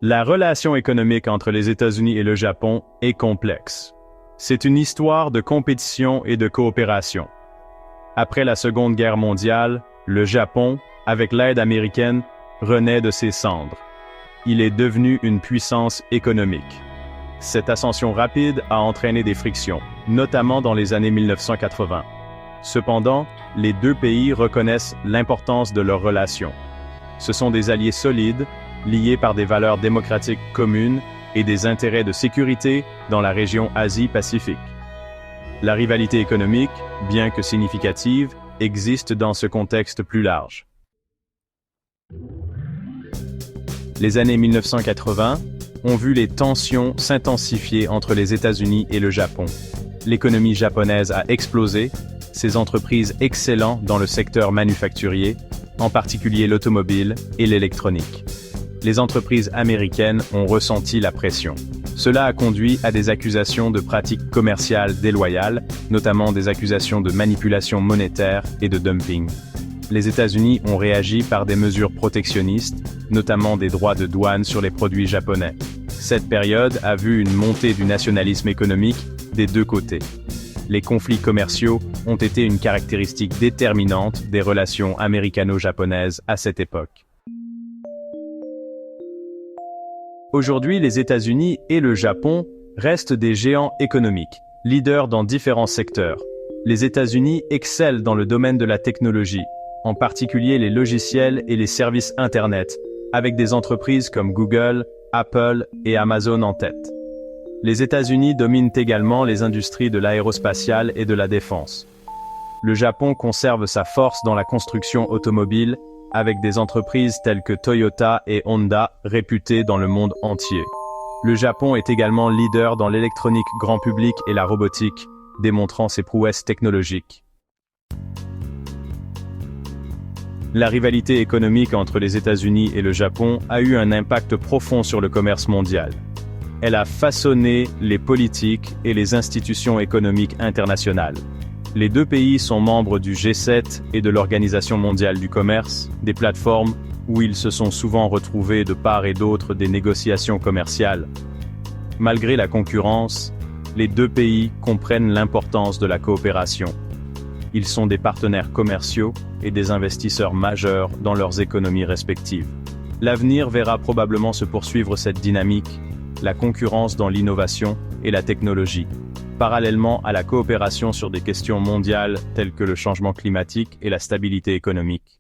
La relation économique entre les États-Unis et le Japon est complexe. C'est une histoire de compétition et de coopération. Après la Seconde Guerre mondiale, le Japon, avec l'aide américaine, renaît de ses cendres. Il est devenu une puissance économique. Cette ascension rapide a entraîné des frictions, notamment dans les années 1980. Cependant, les deux pays reconnaissent l'importance de leurs relations. Ce sont des alliés solides, liés par des valeurs démocratiques communes et des intérêts de sécurité dans la région Asie-Pacifique. La rivalité économique, bien que significative, existe dans ce contexte plus large. Les années 1980 ont vu les tensions s'intensifier entre les États-Unis et le Japon. L'économie japonaise a explosé, ses entreprises excellant dans le secteur manufacturier, en particulier l'automobile et l'électronique. Les entreprises américaines ont ressenti la pression. Cela a conduit à des accusations de pratiques commerciales déloyales, notamment des accusations de manipulation monétaire et de dumping. Les États-Unis ont réagi par des mesures protectionnistes, notamment des droits de douane sur les produits japonais. Cette période a vu une montée du nationalisme économique des deux côtés. Les conflits commerciaux ont été une caractéristique déterminante des relations américano-japonaises à cette époque. Aujourd'hui, les États-Unis et le Japon restent des géants économiques, leaders dans différents secteurs. Les États-Unis excellent dans le domaine de la technologie, en particulier les logiciels et les services Internet, avec des entreprises comme Google, Apple et Amazon en tête. Les États-Unis dominent également les industries de l'aérospatiale et de la défense. Le Japon conserve sa force dans la construction automobile, avec des entreprises telles que Toyota et Honda réputées dans le monde entier. Le Japon est également leader dans l'électronique grand public et la robotique, démontrant ses prouesses technologiques. La rivalité économique entre les États-Unis et le Japon a eu un impact profond sur le commerce mondial. Elle a façonné les politiques et les institutions économiques internationales. Les deux pays sont membres du G7 et de l'Organisation mondiale du commerce, des plateformes où ils se sont souvent retrouvés de part et d'autre des négociations commerciales. Malgré la concurrence, les deux pays comprennent l'importance de la coopération. Ils sont des partenaires commerciaux et des investisseurs majeurs dans leurs économies respectives. L'avenir verra probablement se poursuivre cette dynamique, la concurrence dans l'innovation et la technologie, parallèlement à la coopération sur des questions mondiales telles que le changement climatique et la stabilité économique.